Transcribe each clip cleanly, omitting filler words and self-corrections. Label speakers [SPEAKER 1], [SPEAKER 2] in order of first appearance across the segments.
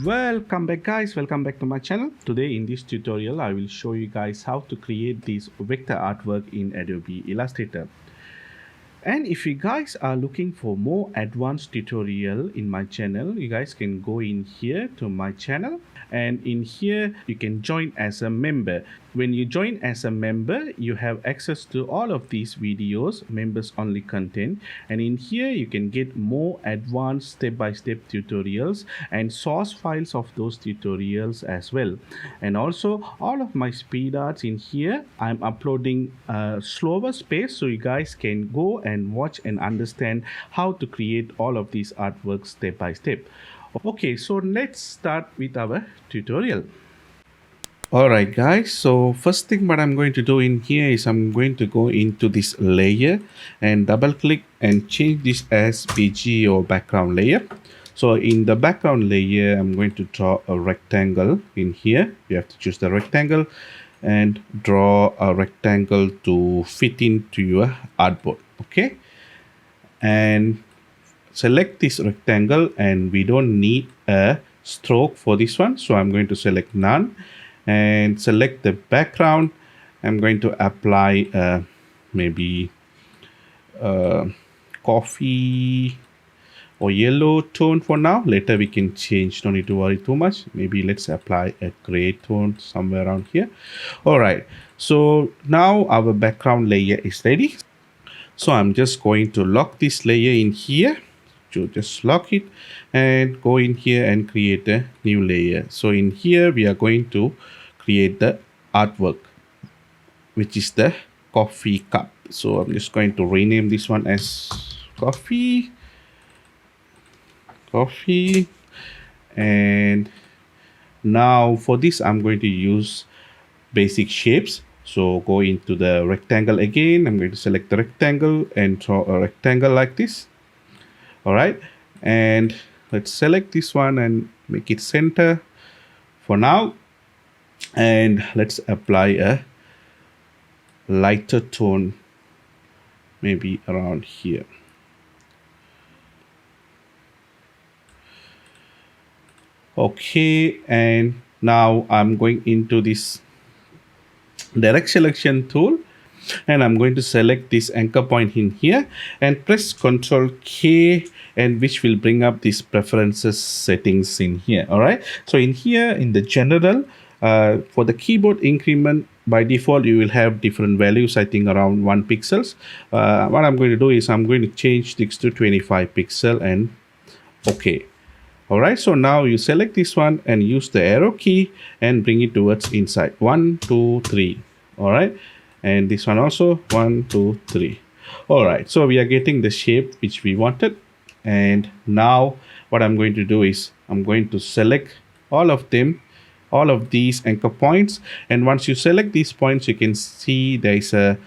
[SPEAKER 1] Welcome back guys, welcome back to my channel. Today in this tutorial I will show you guys how to create this vector artwork in Adobe Illustrator. And if you guys are looking for more advanced tutorial in my channel, you guys can go in here to my channel, and in here you can join as a member. When you join as a member, you have access to all of these videos, members only content, and in here you can get more advanced step-by-step tutorials and source files of those tutorials as well. And also all of my speed arts in here I'm uploading a slower pace, so you guys can go and watch and understand how to create all of these artworks step by step. Okay, so let's start with our tutorial. Alright guys, so first thing what I'm going to do in here is I'm going to go into this layer and double click and change this as BG or background layer. So in the background layer, I'm going to draw a rectangle in here. You have to choose the rectangle and draw a rectangle to fit into your artboard. Okay, and select this rectangle, and we don't need a stroke for this one, so I'm going to select none and select the background. I'm going to apply maybe coffee or yellow tone for now. Later we can change, don't need to worry too much. Maybe let's apply a gray tone somewhere around here. All right, so now our background layer is ready. So I'm just going to lock this layer in here. To just lock it and go in here and create a new layer. So in here we are going to create the artwork, which is the coffee cup. So I'm just going to rename this one as coffee, and now for this I'm going to use basic shapes. So go into the rectangle again. I'm going to select the rectangle and draw a rectangle like this. All right, and let's select this one and make it center for now, and let's apply a lighter tone maybe around here. Okay, and now I'm going into this direct selection tool, and I'm going to select this anchor point in here and press Ctrl K, and which will bring up these preferences settings in here. All right, so in here in the general, for the keyboard increment, by default you will have different values, I think around 1 pixels. What I'm going to do is I'm going to change this to 25 pixel and okay. All right, so now you select this one and use the arrow key and bring it towards inside. 1 2 3. All right, and this one also 1 2 3. All right, so we are getting the shape which we wanted. And now what I'm going to do is I'm going to select all of them, all of these anchor points, and once you select these points, you can see there's a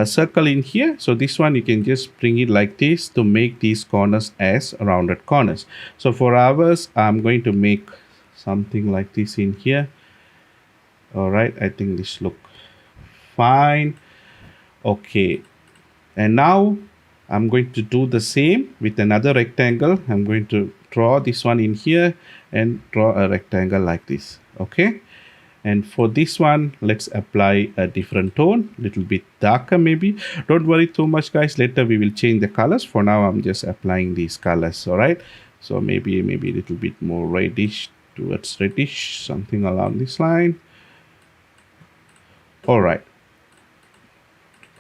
[SPEAKER 1] circle in here. So this one you can just bring it like this to make these corners as rounded corners. So for ours, I'm going to make something like this in here. All right, I think this look fine. Okay, and now I'm going to do the same with another rectangle. I'm going to draw this one in here and draw a rectangle like this. Okay, and for this one, let's apply a different tone, little bit darker maybe. Don't worry too much guys, later we will change the colors. For now I'm just applying these colors. All right, so maybe a little bit more reddish towards reddish, something along this line. All right,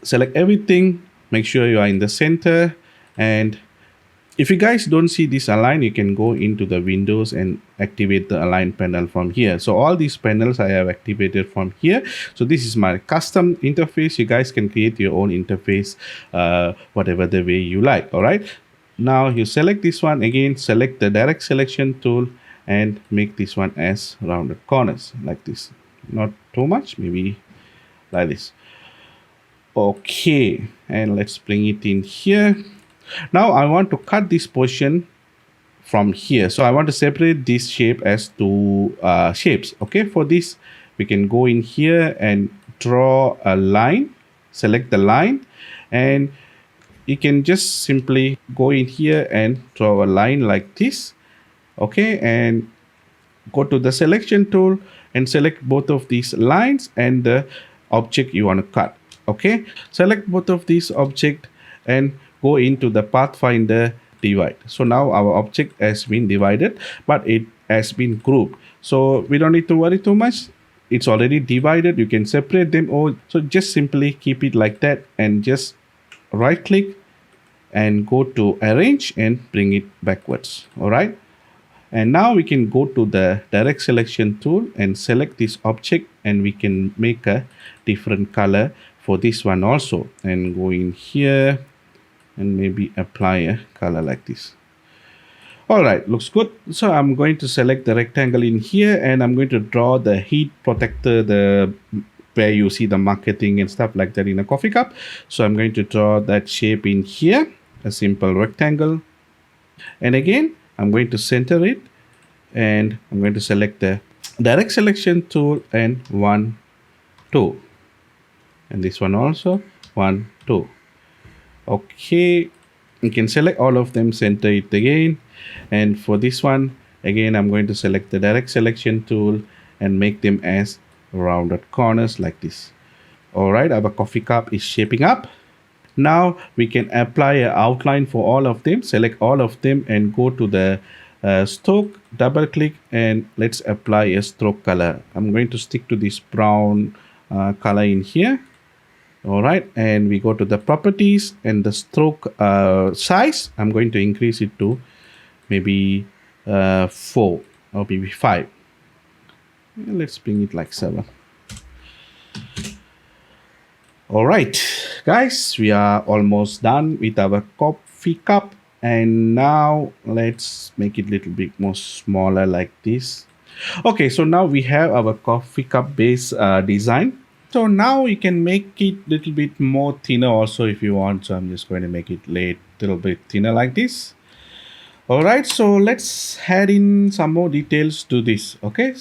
[SPEAKER 1] select everything, make sure you are in the center, and if you guys don't see this align, you can go into the windows and activate the align panel from here. So all these panels I have activated from here. So this is my custom interface. You guys can create your own interface, whatever the way you like. All right, now you select this one again, select the direct selection tool and make this one as rounded corners like this, not too much, maybe like this. Okay, and let's bring it in here. Now I want to cut this portion from here, so I want to separate this shape as two shapes. Okay, for this we can go in here and draw a line, select the line, and you can just simply go in here and draw a line like this. Okay, and go to the selection tool and select both of these lines and the object you want to cut. Okay, select both of these object and go into the pathfinder divide. So now our object has been divided, but it has been grouped, so we don't need to worry too much. It's already divided, you can separate them all. So just simply keep it like that and just right click and go to arrange and bring it backwards. All right, and now we can go to the direct selection tool and select this object, and we can make a different color for this one also, and go in here and maybe apply a color like this. All right, looks good. So I'm going to select the rectangle in here, and I'm going to draw the heat protector, the where you see the marketing and stuff like that in a coffee cup. So I'm going to draw that shape in here, a simple rectangle. And again, I'm going to center it, and I'm going to select the direct selection tool and 1, 2, and this one also 1, 2. Okay, you can select all of them, center it again, and for this one again I'm going to select the direct selection tool and make them as rounded corners like this. All right, our coffee cup is shaping up. Now we can apply an outline for all of them. Select all of them and go to the stroke, double click, and let's apply a stroke color. I'm going to stick to this brown color in here. All right, and we go to the properties and the stroke size. I'm going to increase it to maybe 4 or maybe 5. Let's bring it like 7. All right, guys, we are almost done with our coffee cup, and now let's make it a little bit more smaller like this. Okay, so now we have our coffee cup base design. So now you can make it a little bit more thinner also if you want. So I'm just going to make it a little bit thinner like this. All right, so let's add in some more details to this. Okay,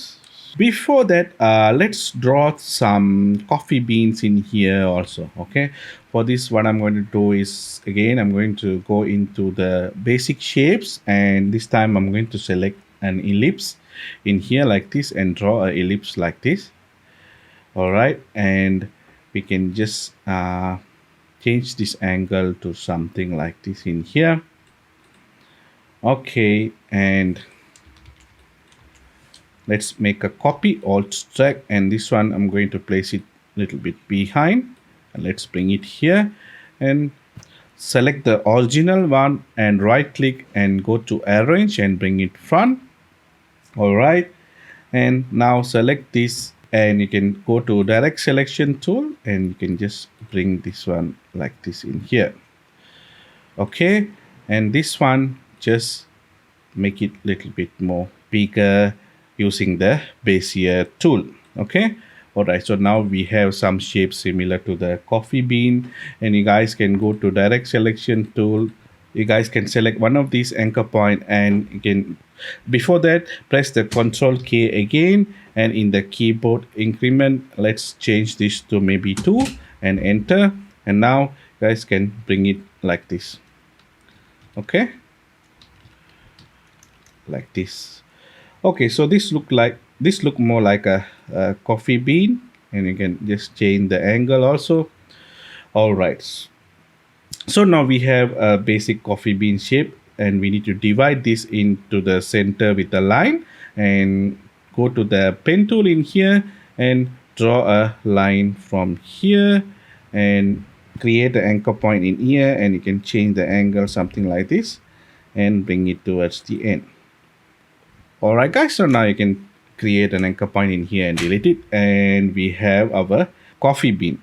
[SPEAKER 1] before that, let's draw some coffee beans in here also. Okay, for this what I'm going to do is, again, I'm going to go into the basic shapes, and this time I'm going to select an ellipse in here like this and draw an ellipse like this. All right, and we can just change this angle to something like this in here. Okay, and let's make a copy, alt drag, and this one I'm going to place it a little bit behind, and let's bring it here and select the original one and right click and go to arrange and bring it front. All right, and now select this, and you can go to direct selection tool and you can just bring this one like this in here. Okay, and this one just make it a little bit more bigger using the Bezier tool. Okay, all right, so now we have some shapes similar to the coffee bean, and you guys can go to direct selection tool. You guys can select one of these anchor point, and you can, before that, press the Control K again, and in the keyboard increment, let's change this to maybe 2 and enter, and now you guys can bring it like this. Okay, like this. Okay, so this look more like a coffee bean, and you can just change the angle also. All right, so now we have a basic coffee bean shape, and we need to divide this into the center with a line, and go to the pen tool in here and draw a line from here and create an anchor point in here, and you can change the angle something like this and bring it towards the end. All right, guys, so now you can create an anchor point in here and delete it, and we have our coffee bean,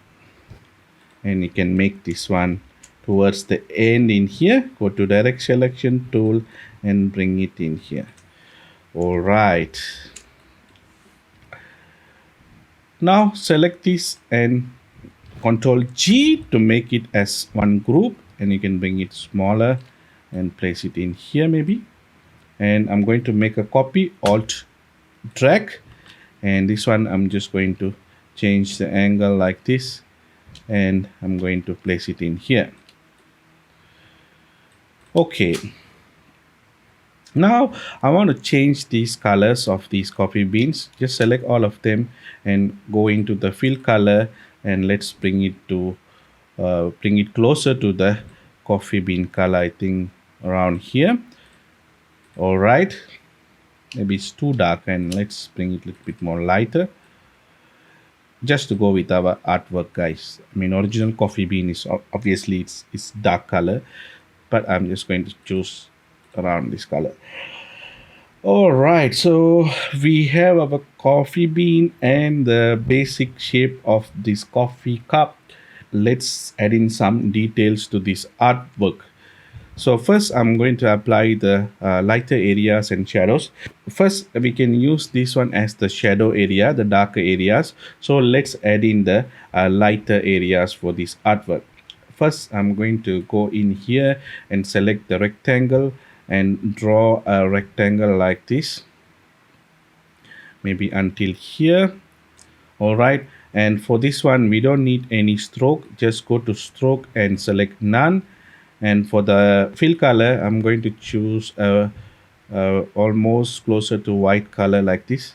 [SPEAKER 1] and you can make this one towards the end in here. Go to direct selection tool and bring it in here. All right, now select this and Control G to make it as one group, and you can bring it smaller and place it in here maybe. And I'm going to make a copy, alt drag, and this one I'm just going to change the angle like this, and I'm going to place it in here. Okay, Now I want to change these colors of these coffee beans. Just select all of them and go into the fill color, and let's bring it closer to the coffee bean color. I think around here. All right, maybe it's too dark, and let's bring it a little bit more lighter. Just to go with our artwork, guys. I mean, original coffee bean is obviously it's dark color, but I'm just going to choose around this color. All right, so we have our coffee bean and the basic shape of this coffee cup. Let's add in some details to this artwork. So first I'm going to apply the lighter areas and shadows. First we can use this one as the shadow area, the darker areas. So let's add in the lighter areas for this artwork. First I'm going to go in here and select the rectangle and draw a rectangle like this, maybe until here. All right, and for this one we don't need any stroke. Just go to stroke and select none, and for the fill color I'm going to choose almost closer to white color like this.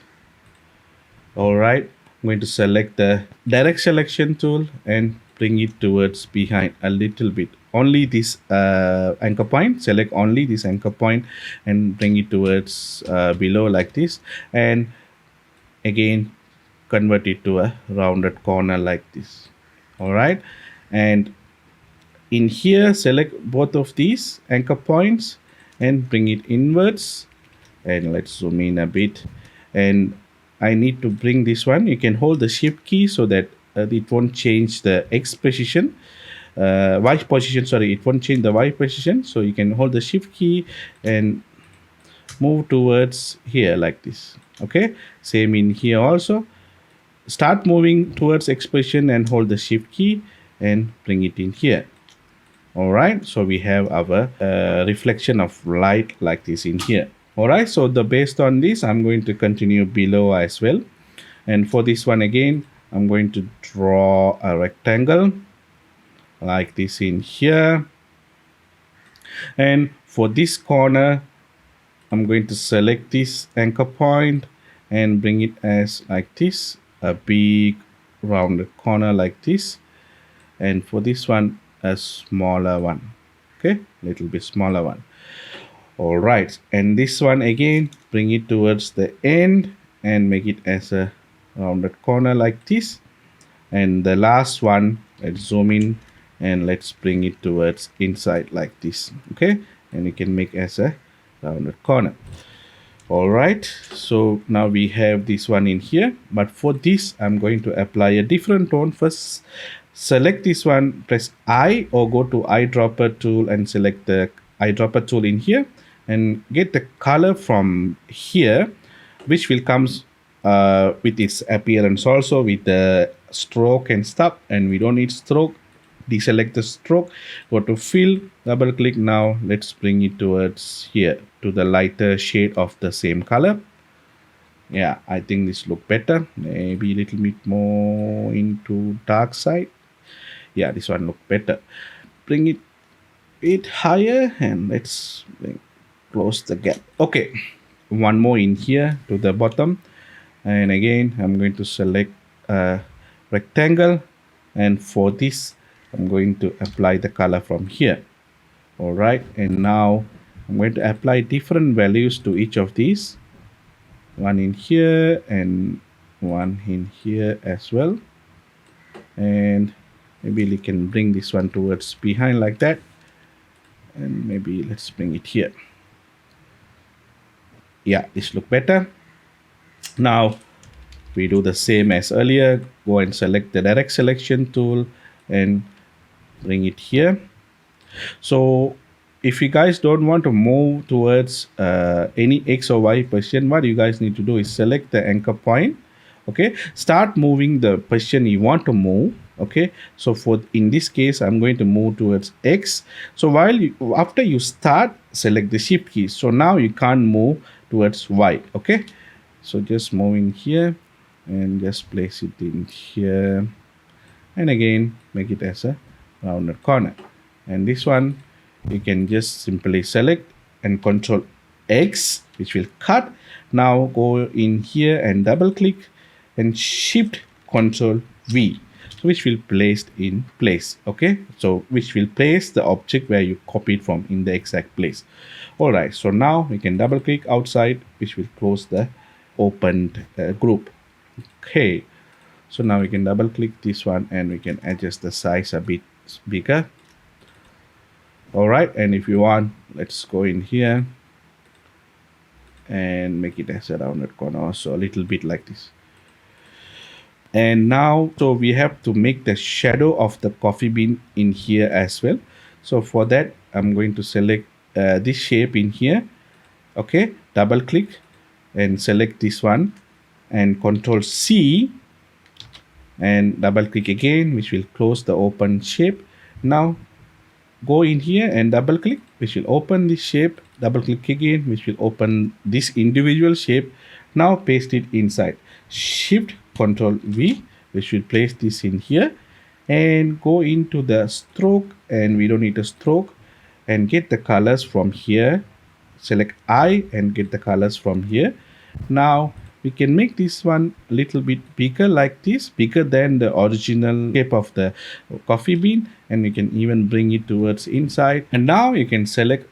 [SPEAKER 1] All right, I'm going to select the direct selection tool and bring it towards behind a little bit, only this anchor point. Select only this anchor point and bring it towards below like this, and again convert it to a rounded corner like this. All right, and in here select both of these anchor points and bring it inwards, and let's zoom in a bit. And I need to bring this one. You can hold the shift key so that it won't change the X position, Y position, sorry, it won't change the Y position. So you can hold the shift key and move towards here like this. Okay, same in here also. Start moving towards X position and hold the shift key and bring it in here. All right, so we have our reflection of light like this in here. All right, so the based on this I'm going to continue below as well, and for this one again I'm going to draw a rectangle like this in here, and for this corner I'm going to select this anchor point and bring it as like this, a big rounded corner like this, and for this one a smaller one. Okay, little bit smaller one. All right, and this one again bring it towards the end and make it as a rounded corner like this. And the last one, let's zoom in and let's bring it towards inside like this. Okay, and you can make as a rounded corner. All right, so now we have this one in here, but for this I'm going to apply a different tone. First select this one, press I or go to Eyedropper tool and select the Eyedropper tool in here and get the color from here, which will comes with its appearance also with the stroke and stuff, and we don't need stroke. Deselect the stroke, go to fill, double click. Now let's bring it towards here to the lighter shade of the same color. Yeah, I think this look better, maybe a little bit more into dark side. Yeah, this one look better. Bring it bit higher and let's close the gap. Okay, one more in here to the bottom, and again I'm going to select a rectangle, and for this I'm going to apply the color from here. All right, and now I'm going to apply different values to each of these, one in here and one in here as well, and maybe we can bring this one towards behind like that, and maybe let's bring it here. Yeah, this look better. Now we do the same as earlier. Go and select the direct selection tool and bring it here. So if you guys don't want to move towards any X or Y position, what you guys need to do is select the anchor point. Okay, start moving the position you want to move. Okay, so for in this case I'm going to move towards X. So while after you start, select the shift key. So now you can't move towards Y. Okay, so just move in here and just place it in here, and again make it as a rounded corner. And this one you can just simply select and control X, which will cut. Now go in here and double click and shift Control V, so which will place in place. Okay, so which will place the object where you copied from in the exact place. All right, so now we can double click outside, which will close the opened group. Okay, so now we can double click this one and we can adjust the size a bit bigger. All right, and if you want, let's go in here and make it as a rounded corner, so a little bit like this. And now, so we have to make the shadow of the coffee bean in here as well. So for that, I'm going to select this shape in here. Okay, double click and select this one and Control C and double click again, which will close the open shape. Now go in here and double click, which will open this shape. Double click again, which will open this individual shape. Now paste it inside. Shift Control V, which will place this in here, and go into the stroke, and we don't need a stroke, and get the colors from here. Select I and get the colors from here. Now we can make this one a little bit bigger like this, bigger than the original shape of the coffee bean, and we can even bring it towards inside. And now you can select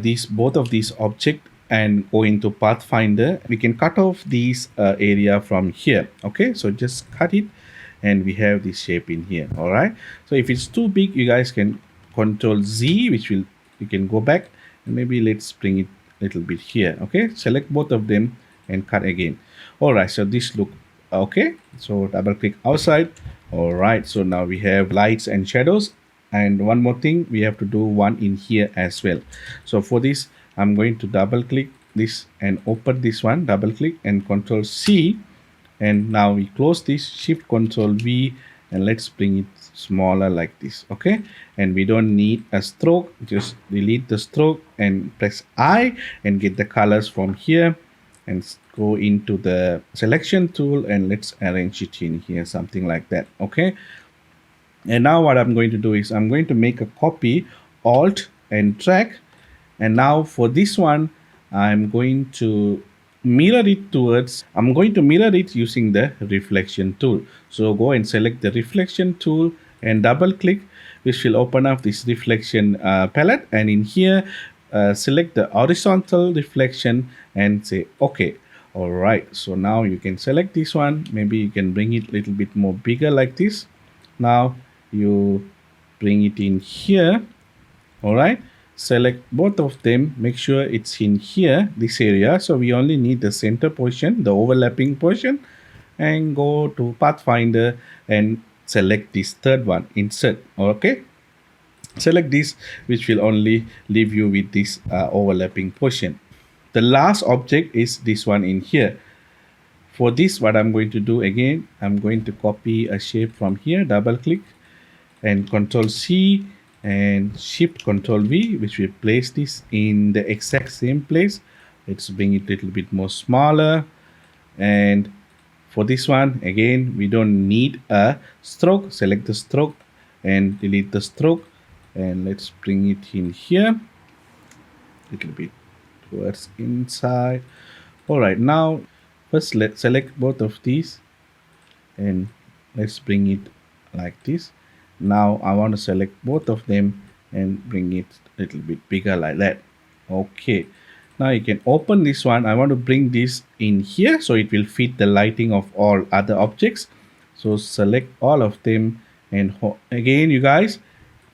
[SPEAKER 1] these both of these object and go into Pathfinder. We can cut off these area from here. Okay, so just cut it and we have this shape in here. All right, so if it's too big, you guys can Control Z, which will, you can go back and maybe let's bring it a little bit here. Okay, select both of them and cut again. All right, so this look okay, so double click outside. All right, so now we have lights and shadows, and one more thing, we have to do one in here as well. So for this, I'm going to double click this and open this one, double click and Control C, and now we close this, Shift Control V, and let's bring it smaller like this. Okay, and we don't need a stroke, just delete the stroke and press I and get the colors from here and go into the selection tool and let's arrange it in here, something like that. Okay, and now what I'm going to do is I'm going to make a copy, Alt and drag, and now for this one I'm going to mirror it using the reflection tool. So go and select the reflection tool and double click, which will open up this reflection palette, and in here select the horizontal reflection and say okay. All right, so now you can select this one, maybe you can bring it a little bit more bigger like this. Now you bring it in here. All right, select both of them, make sure it's in here, this area, so we only need the center portion, the overlapping portion, and go to Pathfinder and select this third one, insert. Okay, select this, which will only leave you with this overlapping portion. The last object is this one in here. For this, what I'm going to do again, I'm going to copy a shape from here, double click and Control C and Shift Control V, which will place this in the exact same place. Let's bring it a little bit more smaller. And for this one, again, we don't need a stroke. Select the stroke and delete the stroke. And let's bring it in here, a little bit towards inside. All right, now first let's select both of these and let's bring it like this. Now I want to select both of them and bring it a little bit bigger like that. Okay, now you can open this one. I want to bring this in here so it will fit the lighting of all other objects. So select all of them and again you guys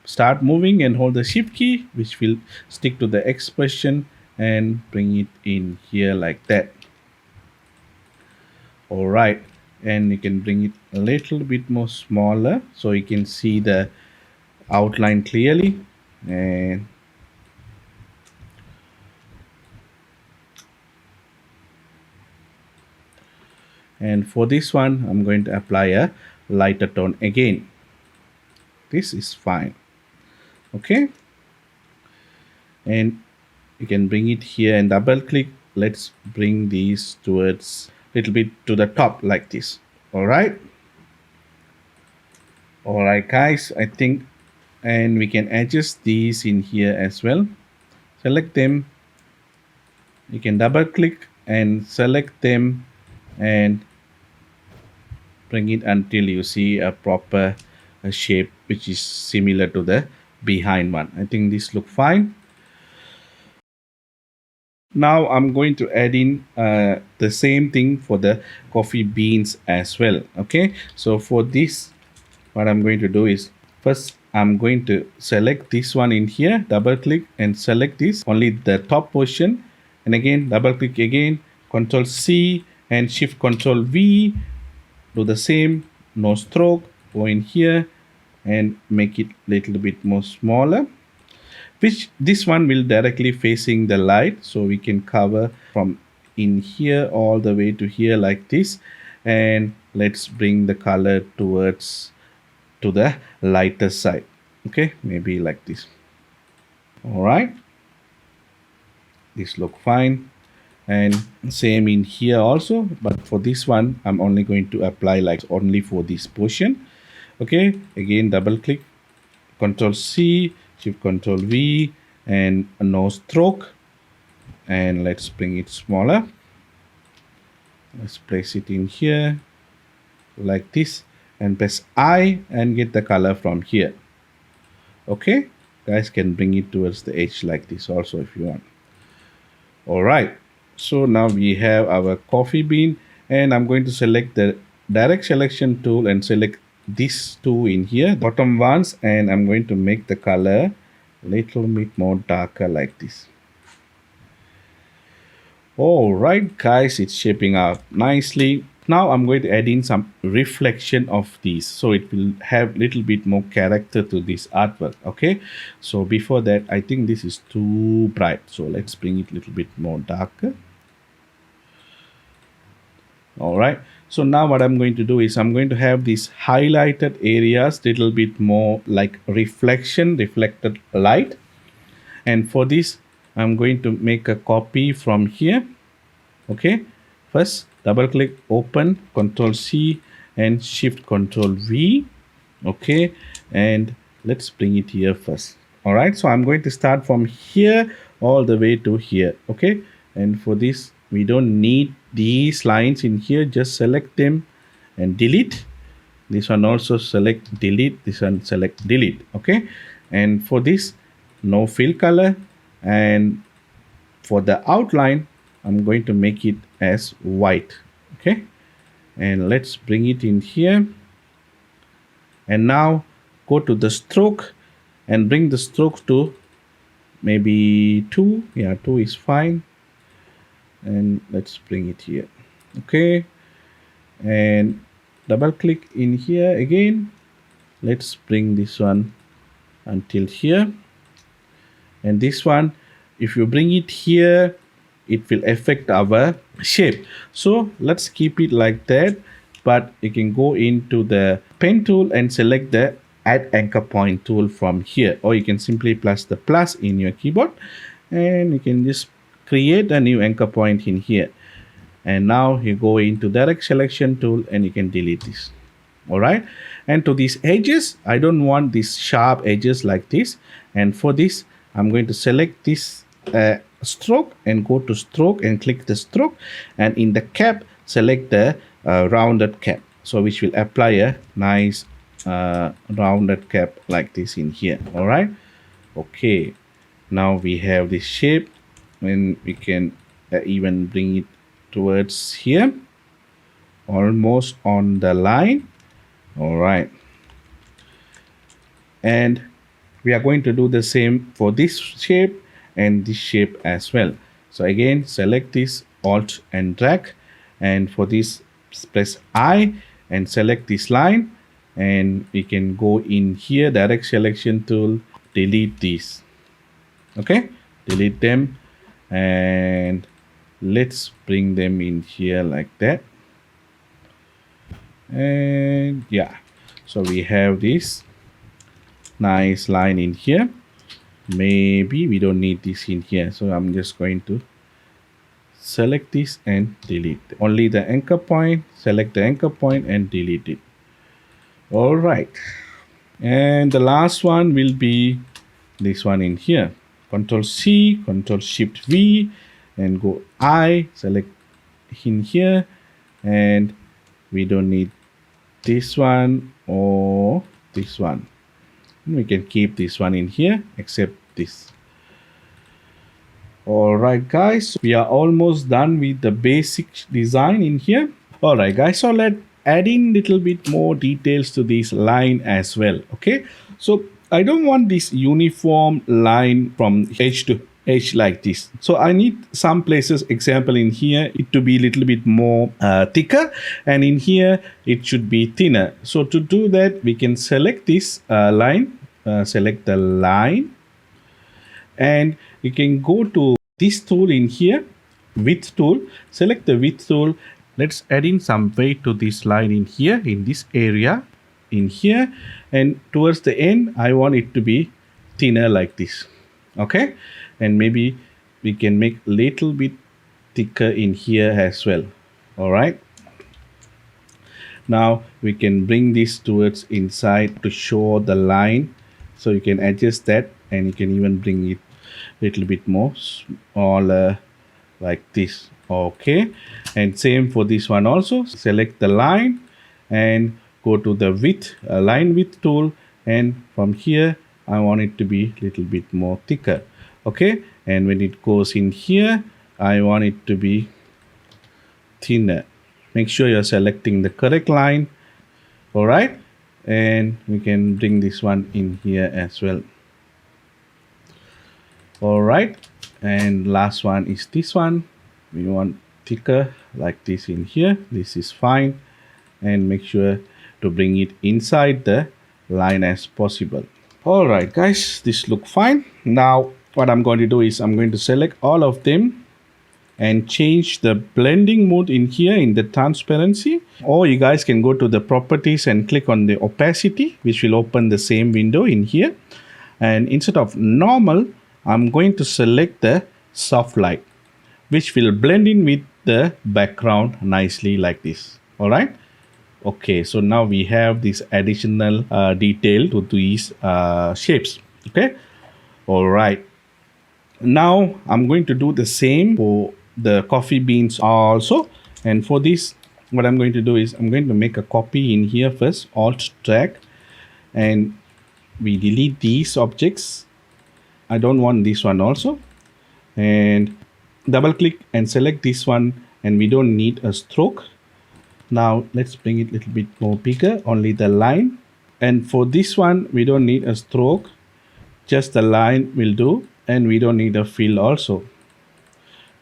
[SPEAKER 1] start moving and hold the shift key, which will stick to the X position and bring it in here like that. All right, and you can bring it a little bit more smaller so you can see the outline clearly. And for this one, I'm going to apply a lighter tone again. This is fine. Okay, and you can bring it here and double click. Let's bring these towards a little bit to the top like this. All right, guys, I think, and we can adjust these in here as well. Select them You can double click and select them and bring it until you see a proper shape which is similar to the behind one. I think this look fine. Now I'm going to add in the same thing for the coffee beans as well. Okay, so for this, what I'm going to do is first I'm going to select this one in here, double click and select this only the top portion, and again double click again, Control C and Shift Control V, do the same, no stroke, go in here and make it little bit more smaller, which this one will directly facing the light, so we can cover from in here all the way to here like this. And let's bring the color towards to the lighter side. Okay, maybe like this. All right, this look fine. And same in here also, but for this one I'm only going to apply like only for this portion. Okay, again double click, Control C, Shift Control V, and no stroke, and let's bring it smaller. Let's place it in here like this and press I and get the color from here. Okay, guys can bring it towards the edge like this also if you want. All right, so now we have our coffee bean, and I'm going to select the direct selection tool and select these two in here, bottom ones, and I'm going to make the color little bit more darker like this. All right, guys, it's shaping up nicely. Now I'm going to add in some reflection of these, so it will have little bit more character to this artwork. Okay, so before that, I think this is too bright, so let's bring it a little bit more darker. All right, so now what I'm going to do is I'm going to have these highlighted areas little bit more like reflected light. And for this, I'm going to make a copy from here. Okay, first double click, open, Control C and Shift Control V. Okay, and let's bring it here first. All right, so I'm going to start from here all the way to here. Okay, and for this we don't need these lines in here, just select them and delete. This one also select, delete, this one select, delete. Okay, and for this no fill color, and for the outline I'm going to make it as white. Okay, and let's bring it in here, and now go to the stroke and bring the stroke to maybe 2. Yeah, 2 is fine, and let's bring it here. Okay, and double click in here again, let's bring this one until here. And this one, if you bring it here, it will affect our shape, so let's keep it like that. But you can go into the pen tool and select the add anchor point tool from here, or you can simply press the plus in your keyboard and you can just create a new anchor point in here. And now you go into direct selection tool and you can delete this. All right, and to these edges, I don't want these sharp edges like this, and for this I'm going to select this stroke and go to stroke and click the stroke, and in the cap select the rounded cap, so which will apply a nice rounded cap like this in here. All right, okay, now we have this shape, and we can even bring it towards here, almost on the line. All right, and we are going to do the same for this shape and this shape as well. So again select this, alt and drag, and for this press I and select this line, and we can go in here, direct selection tool, delete these. Okay, delete them, and let's bring them in here like that. And yeah, so we have this nice line in here. Maybe we don't need this in here, so I'm just going to select this and delete only the anchor point, select the anchor point and delete it. All right, and the last one will be this one in here. Control C, Control Shift V, and go eye, select in here, and we don't need this one or this one. We can keep this one in here except this. Alright guys, we are almost done with the basic design in here. Alright guys, so let's add in little bit more details to this line as well. Okay, so I don't want this uniform line from edge to edge like this. So I need some places, example in here, it to be a little bit more thicker, and in here it should be thinner. So to do that, we can select this line, select the line, and you can go to this tool in here, width tool, select the width tool. Let's add in some weight to this line in here, in this area in here, and towards the end I want it to be thinner like this. Okay, and maybe we can make a little bit thicker in here as well. All right, now we can bring this towards inside to show the line, so you can adjust that, and you can even bring it little bit more smaller like this. Okay, and same for this one also. Select the line and go to the width, line width tool, and from here I want it to be little bit more thicker. Okay, and when it goes in here I want it to be thinner. Make sure you're selecting the correct line. All right, and we can bring this one in here as well. All right, and last one is this one. We want thicker like this in here. This is fine, and make sure to bring it inside the line as possible. All right guys, this look fine. Now what I'm going to do is I'm going to select all of them and change the blending mode in here in the transparency, or you guys can go to the properties and click on the opacity, which will open the same window in here. And instead of normal, I'm going to select the soft light, which will blend in with the background nicely like this. All right, okay, so now we have this additional detail to these shapes. Okay, all right, now I'm going to do the same for the coffee beans also. And for this, what I'm going to do is I'm going to make a copy in here first, alt drag, and we delete these objects. I don't want this one also, and double click and select this one, and we don't need a stroke. Now let's bring it a little bit more bigger, only the line. And for this one we don't need a stroke, just the line will do, and we don't need a fill also.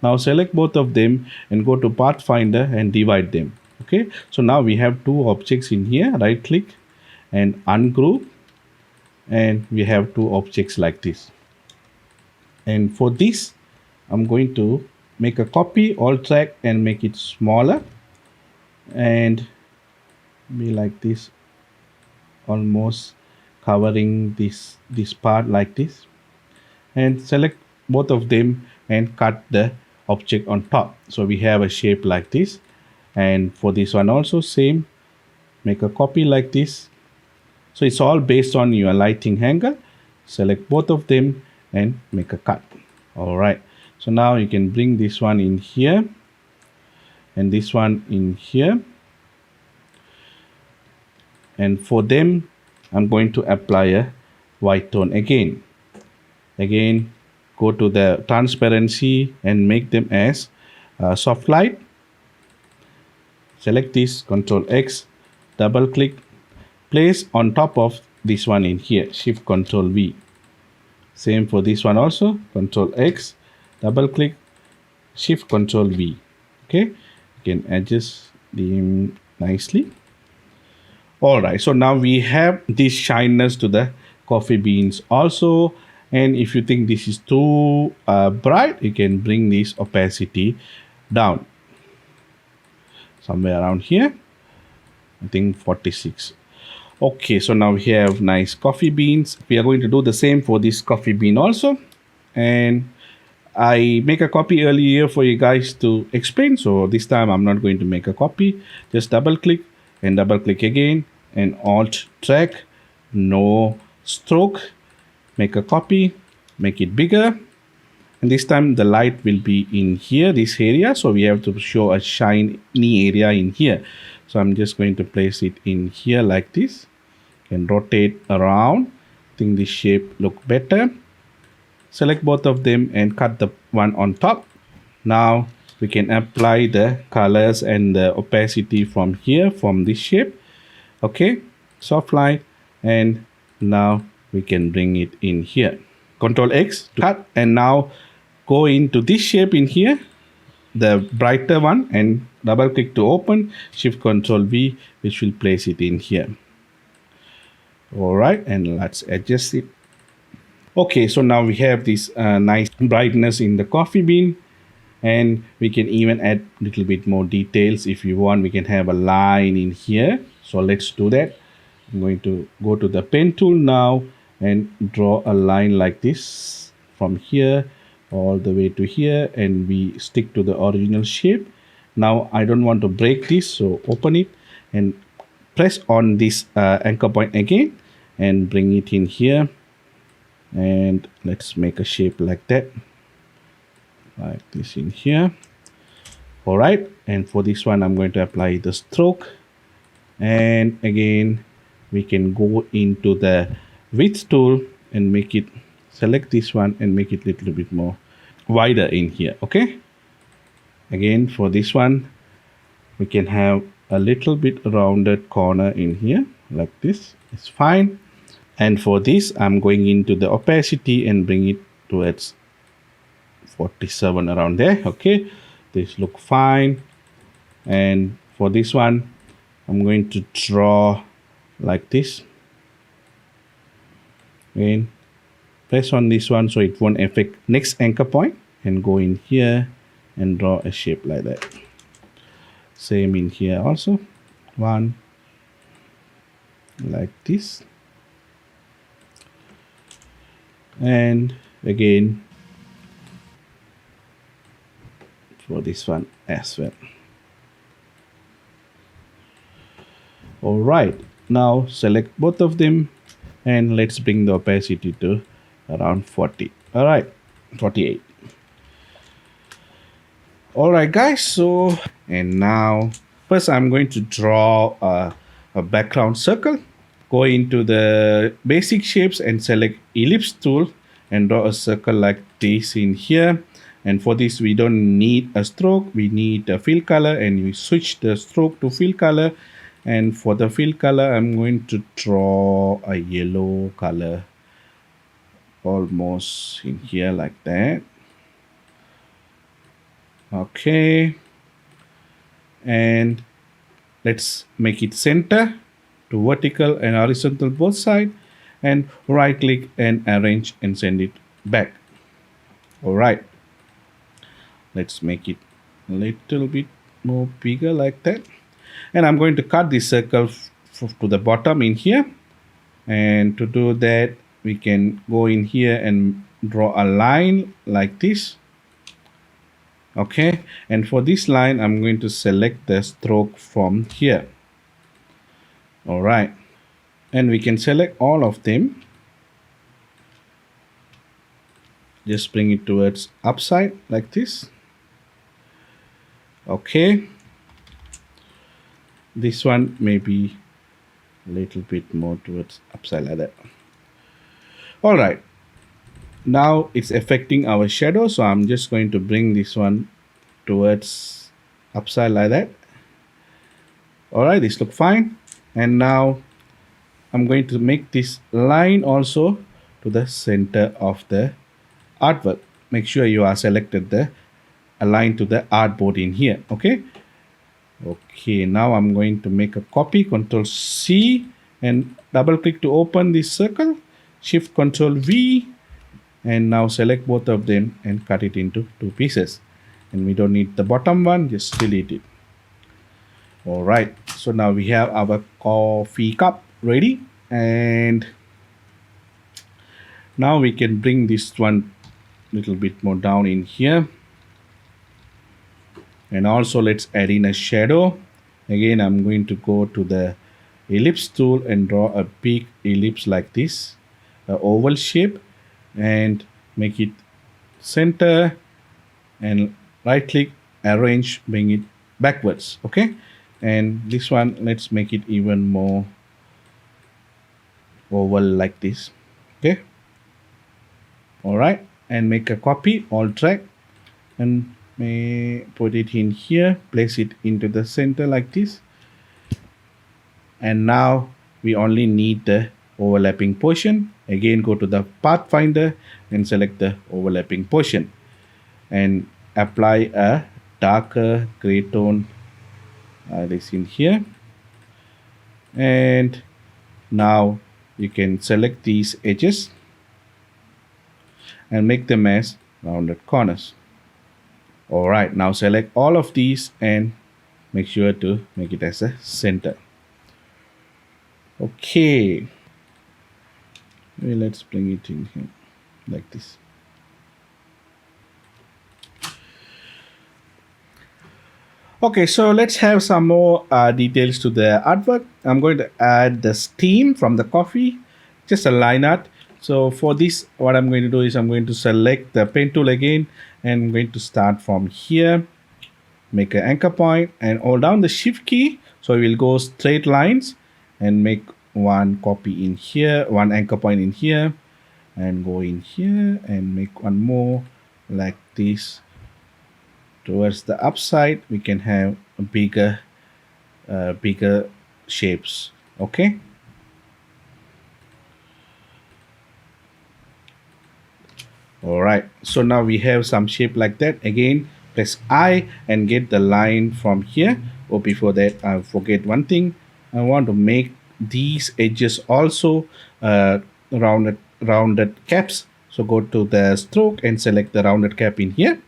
[SPEAKER 1] Now select both of them and go to Pathfinder and divide them. Okay, so now we have two objects in here. Right click and ungroup, and we have two objects like this. And for this, I'm going to make a copy, alt drag, and make it smaller, and be like this, almost covering this part like this. And select both of them and cut the object on top, so we have a shape like this. And for this one also same, make a copy like this. So it's all based on your lighting angle. Select both of them and make a cut. All right, so now you can bring this one in here and this one in here, and for them I'm going to apply a white tone again. Go to the transparency and make them as soft light. Select this, Ctrl X, double click, place on top of this one in here, Shift Ctrl V. Same for this one also, Ctrl X, double click, Shift Ctrl V. Okay, you can adjust them nicely. All right, so now we have this shyness to the coffee beans also. And if you think this is too bright, you can bring this opacity down somewhere around here, I think 46. Okay, so now we have nice coffee beans. We are going to do the same for this coffee bean also, and I make a copy earlier for you guys to explain, so this time I'm not going to make a copy. Just double click and double click again and alt drag, no stroke, make a copy, make it bigger, and this time the light will be in here, this area, so we have to show a shiny area in here. So I'm just going to place it in here like this and rotate around. I think this shape look better. Select both of them and cut the one on top. Now we can apply the colors and the opacity from here, from this shape. Okay, soft light, and now we can bring it in here. Control X to cut, and now go into this shape in here, the brighter one, and double click to open. Shift Control V, which will place it in here. All right, and let's adjust it. Okay, so now we have this nice brightness in the coffee bean, and we can even add a little bit more details if you want. We can have a line in here, so let's do that. I'm going to go to the pen tool now and draw a line like this from here all the way to here, and we stick to the original shape. Now I don't want to break this, so open it and press on this anchor point again and bring it in here, and let's make a shape like that, like this in here. All right, and for this one I'm going to apply the stroke, and again we can go into the width tool and make it, select this one and make it a little bit more wider in here. Okay, again for this one we can have a little bit rounded corner in here like this. It's fine. And for this I'm going into the opacity and bring it towards 47 around there. Okay, this look fine. And for this one I'm going to draw like this, and press on this one so it won't affect next anchor point, and go in here and draw a shape like that. Same in here also, one like this, and again for this one as well. All right, now select both of them and let's bring the opacity to around 40. All right, 48. All right guys, so and now first I'm going to draw a background circle. Go into the basic shapes and select ellipse tool and draw a circle like this in here. And for this we don't need a stroke, we need a fill color, and we switch the stroke to fill color. And for the fill color I'm going to draw a yellow color almost in here like that. Okay, and let's make it center to vertical and horizontal both sides, and right click and arrange and send it back. All right, let's make it a little bit more bigger like that, and I'm going to cut this circle to the bottom in here. And to do that we can go in here and draw a line like this. Okay, and for this line I'm going to select the stroke from here. All right, and we can select all of them, just bring it towards upside like this. Okay, this one may be a little bit more towards upside like that. All right, now it's affecting our shadow, so I'm just going to bring this one towards upside like that. All right, this look fine. And now I'm going to make this line also to the center of the artwork. Make sure you are selected the align to the artboard in here. Okay, now I'm going to make a copy, Control C and double click to open this circle, Shift Control V, and now select both of them and cut it into 2 pieces. And we don't need the bottom one, just delete it. All right, so now we have our coffee cup ready, and now we can bring this one a little bit more down in here. And also let's add in a shadow. Again I'm going to go to the ellipse tool and draw a big ellipse like this, an oval shape, and make it center, and right click, arrange, bring it backwards. Okay, and this one, let's make it even more oval like this. Okay, all right, and make a copy, alt drag, and may put it in here, place it into the center like this. And now we only need the overlapping portion. Again, go to the pathfinder and select the overlapping portion and apply a darker gray tone this in here. And now you can select these edges and make them as rounded corners. All right, now select all of these and make sure to make it as a center. Okay, let's bring it in here like this. Okay, so let's have some more details to the artwork. I'm going to add the steam from the coffee, just a line art. So for this, what I'm going to do is I'm going to select the pen tool again, and I'm going to start from here, make an anchor point, and hold down the shift key. So we'll go straight lines and make one copy in here, one anchor point in here, and go in here and make one more like this. Towards the upside, we can have a bigger shapes. Okay. All right. So now we have some shape like that. Again, press I and get the line from here. Oh, before that, I forget one thing. I want to make these edges also rounded caps. So go to the stroke and select the rounded cap in here.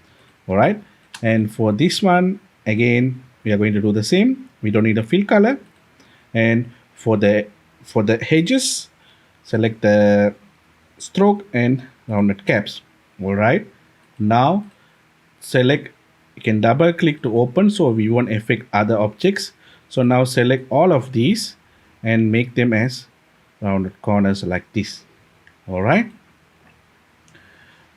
[SPEAKER 1] All right. And for this one, again, we are going to do the same. We don't need a fill color. And for the edges, select the stroke and rounded caps. All right. Now select, you can double click to open so we won't affect other objects. So now select all of these and make them as rounded corners like this. All right.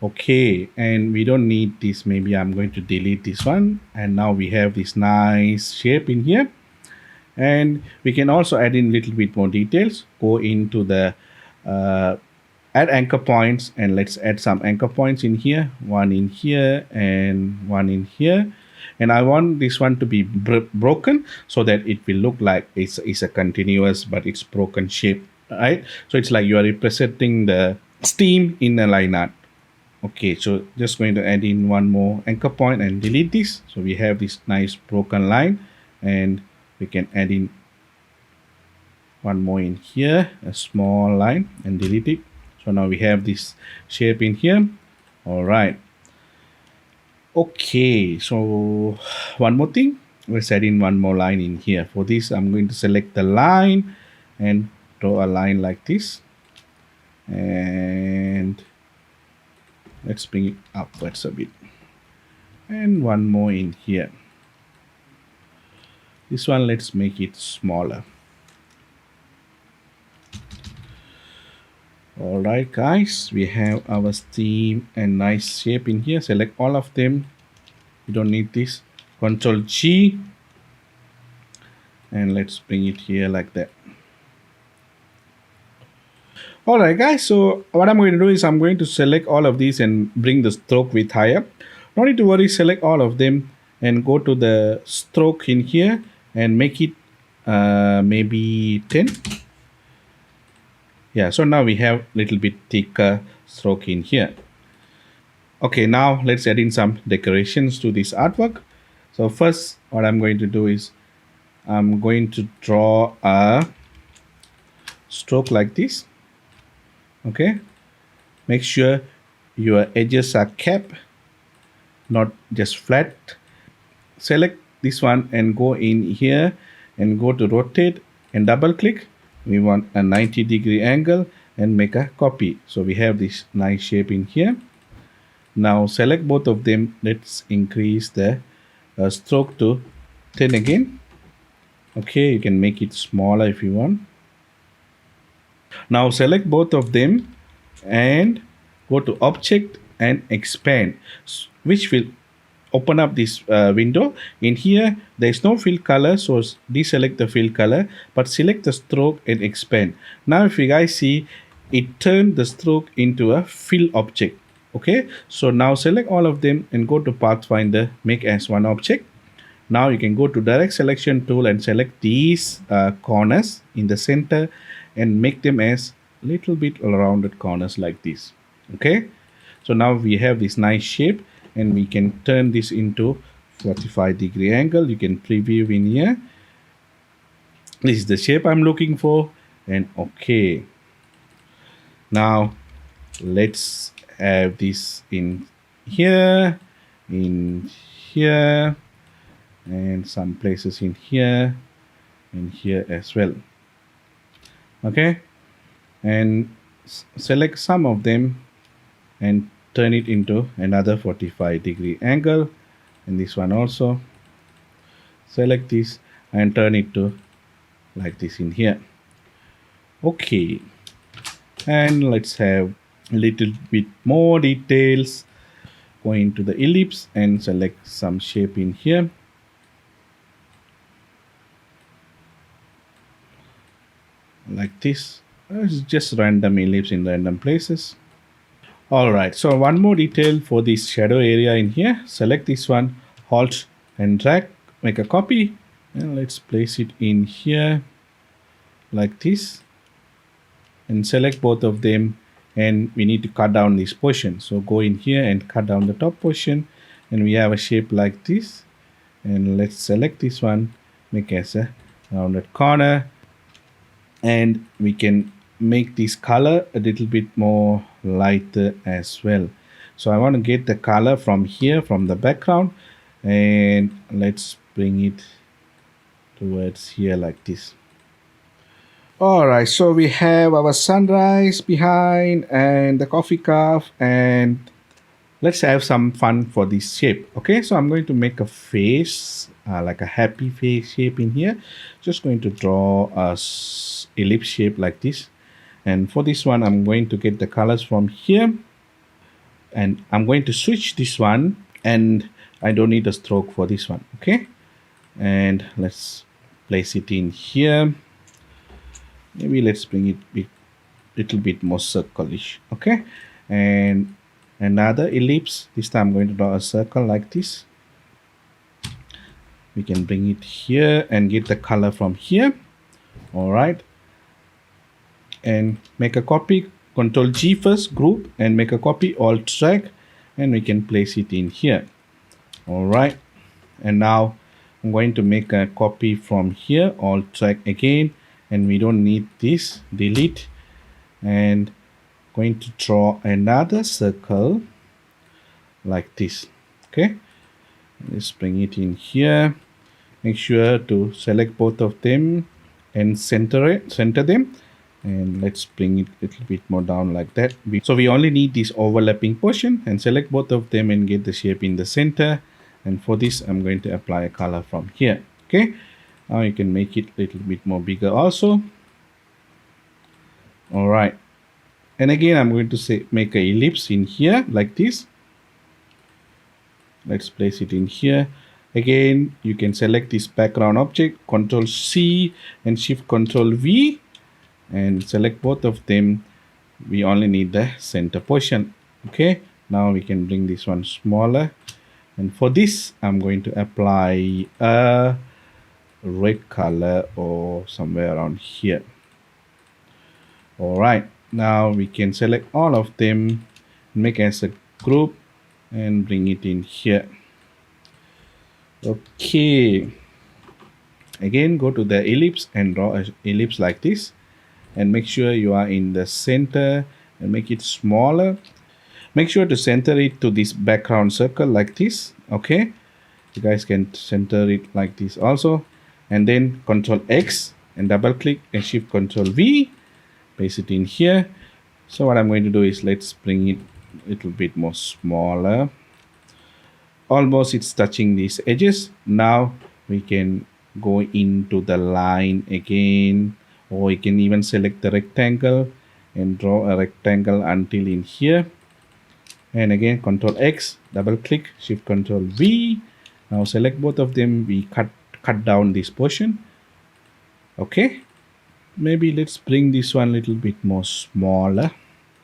[SPEAKER 1] Okay, and we don't need this. Maybe I'm going to delete this one. And now we have this nice shape in here. And we can also add in a little bit more details. Go into the add anchor points, and let's add some anchor points in here. One in here and one in here. And I want this one to be broken so that it will look like it's a continuous, but it's broken shape, right? So it's like you are representing the steam in a line art. Okay, so just going to add in one more anchor point and delete this. So we have this nice broken line, and we can add in one more in here, a small line, and delete it. So now we have this shape in here. All right. Okay, so one more thing. Let's add in one more line in here. For this, I'm going to select the line and draw a line like this. And let's bring it upwards a bit. And one more in here. This one, let's make it smaller. All right, guys, we have our steam and nice shape in here. Select all of them. You don't need this. Control G. And let's bring it here like that. All right, guys, so what I'm going to do is I'm going to select all of these and bring the stroke width higher. No need to worry, select all of them and go to the stroke in here and make it maybe 10. Yeah, so now we have a little bit thicker stroke in here. Okay, now let's add in some decorations to this artwork. So first, what I'm going to do is I'm going to draw a stroke like this. Okay, make sure your edges are capped, not just flat. Select this one and go in here and go to rotate and double click. We want a 90-degree angle and make a copy. So we have this nice shape in here. Now select both of them. Let's increase the stroke to 10 again. Okay, you can make it smaller if you want. Now select both of them and go to object and expand, which will open up this window. In here there is no fill color, so deselect the fill color, but select the stroke and expand. Now if you guys see, it turned the stroke into a fill object. Okay, so now select all of them and go to Pathfinder, make as one object. Now you can go to direct selection tool and select these corners in the center and make them as little bit rounded corners like this. Okay, so now we have this nice shape and we can turn this into 45-degree angle. You can preview in here. This is the shape I'm looking for, and okay, now let's have this in here, in here, and some places in here and here as well. Okay, and select some of them and turn it into another 45-degree angle, and this one also select this and turn it to like this in here. Okay, and let's have a little bit more details. Go into the ellipse and select some shape in here. Like this. It's just random ellipse in random places. Alright, so one more detail for this shadow area in here. Select this one, Alt and drag, make a copy, and let's place it in here like this, and select both of them, and we need to cut down this portion. So go in here and cut down the top portion, and we have a shape like this. And let's select this one, make as a rounded corner, and we can make this color a little bit more lighter as well. So I want to get the color from here, from the background, and let's bring it towards here like this. Alright, so we have our sunrise behind and the coffee cup, and let's have some fun for this shape. Okay, so I'm going to make a face, like a happy face shape in here. Just going to draw a ellipse shape like this, and for this one I'm going to get the colors from here, and I'm going to switch this one, and I don't need a stroke for this one. Okay, and let's place it in here. Maybe let's bring it a little bit more circle-ish. Okay, and another ellipse. This time I'm going to draw a circle like this. We can bring it here and get the color from here. All right, and make a copy. Control G first, group, and make a copy. Alt drag, and we can place it in here. All right, and now I'm going to make a copy from here. Alt drag again, and we don't need this. Delete, and going to draw another circle like this. Okay, let's bring it in here. Make sure to select both of them and center them, and let's bring it a little bit more down like that. So we only need this overlapping portion, and select both of them and get the shape in the center. And for this I'm going to apply a color from here. Okay, now you can make it a little bit more bigger also. All right, and again I'm going to make a ellipse in here like this. Let's place it in here. Again, you can select this background object, Control C and Shift Control V, and select both of them. We only need the center portion. Okay, now we can bring this one smaller, and for this I'm going to apply a red color or somewhere around here. All right, now we can select all of them, make as a group, and bring it in here. Okay, again go to the ellipse and draw an ellipse like this, and make sure you are in the center and make it smaller. Make sure to center it to this background circle like this. Okay, you guys can center it like this also, and then Control X and double click and Shift Control V, place it in here. So what I'm going to do is let's bring it a little bit more smaller. Almost it's touching these edges. Now we can go into the line again, or you can even select the rectangle and draw a rectangle until in here. and again Control X, double click, Shift Control V. Now select both of them. We cut down this portion. Okay, maybe let's bring this one a little bit more smaller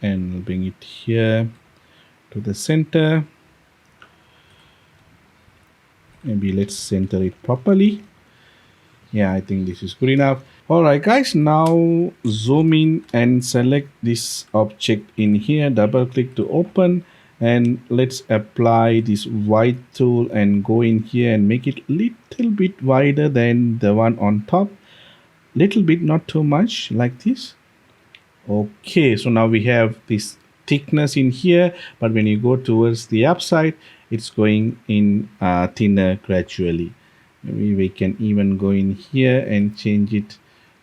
[SPEAKER 1] and bring it here to the center. Maybe let's center it properly. Yeah, I think this is good enough. All right, guys, now zoom in and select this object in here, double click to open, and let's apply this white tool and go in here and make it little bit wider than the one on top. Little bit, not too much, like this. Okay, so now we have this thickness in here, but when you go towards the upside, it's going in thinner gradually. Maybe we can even go in here and change it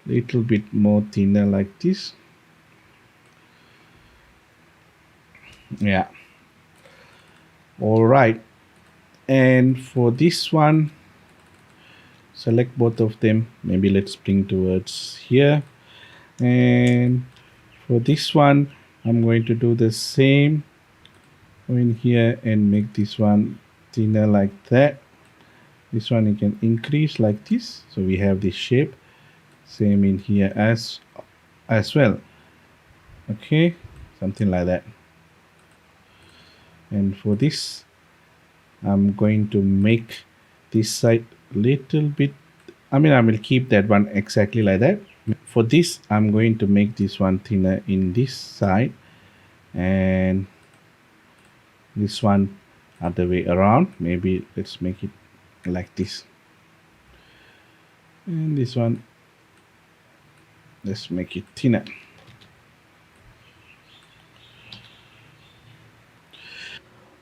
[SPEAKER 1] a little bit more thinner like this. Yeah. All right. And for this one, select both of them. Maybe let's bring towards here. And for this one, I'm going to do the same. Go in here and make this one thinner like that. This one you can increase like this, so we have this shape. Same in here as well. Okay, something like that. And for this, I'm going to make this side little bit, I will keep that one exactly like that. For this, I'm going to make this one thinner in this side, and this one other way around. Maybe let's make it like this, and this one let's make it thinner.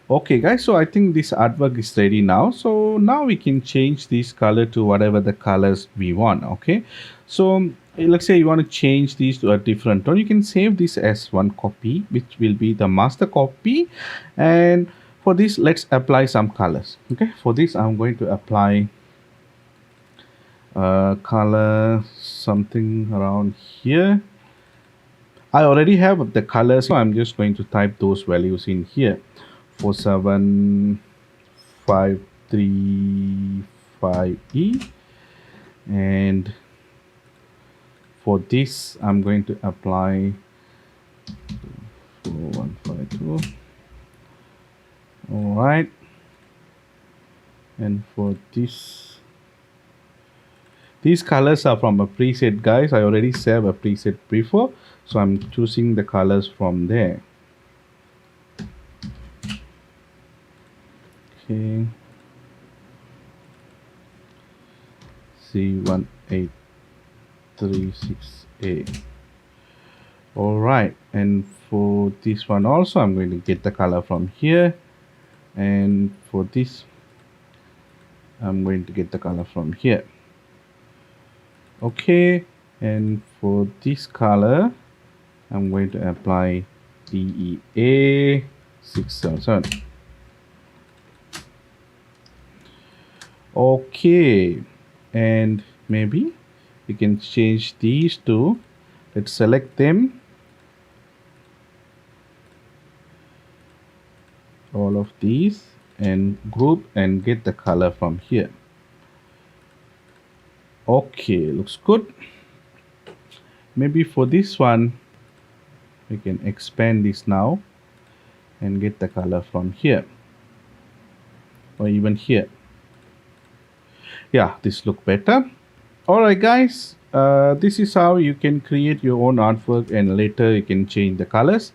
[SPEAKER 1] Okay guys, so I think this artwork is ready now. So now we can change this color to whatever the colors we want. Okay, so let's say you want to change these to a different tone. You can save this as one copy, which will be the master copy. And for this, let's apply some colors. Okay, for this I'm going to apply color something around here. I already have the colors, so I'm just going to type those values in here. 47535E, and for this I'm going to apply 4152. All right, and for this, these colors are from a preset, guys. I already saved a preset before, so I'm choosing the colors from there. Okay, C1836A. All right, and for this one also I'm going to get the color from here, and for this I'm going to get the color from here. Okay, and for this color I'm going to apply DEA 677. Okay, and maybe we can change these two. Let's select them, all of these, and group and get the color from here. Okay, looks good. Maybe for this one we can expand this now and get the color from here, or even here. Yeah, this look better. All right guys, this is how you can create your own artwork, and later you can change the colors.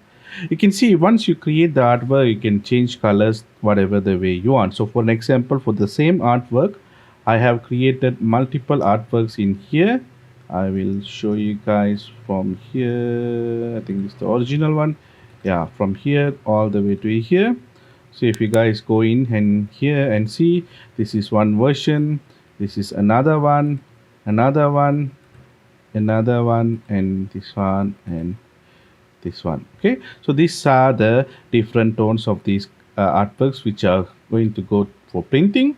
[SPEAKER 1] You can see once you create the artwork, you can change colors whatever the way you want. So for an example, for the same artwork, I have created multiple artworks in here. I will show you guys from here. I think this is the original one. Yeah, from here all the way to here. So if you guys go in and here and see, this is one version, this is another one, another one, another one, and this one, and this one. Okay, so these are the different tones of these artworks which are going to go for printing,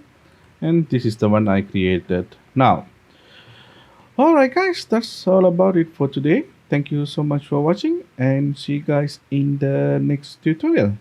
[SPEAKER 1] and this is the one I created now. All right guys, that's all about it for today. Thank you so much for watching, and see you guys in the next tutorial.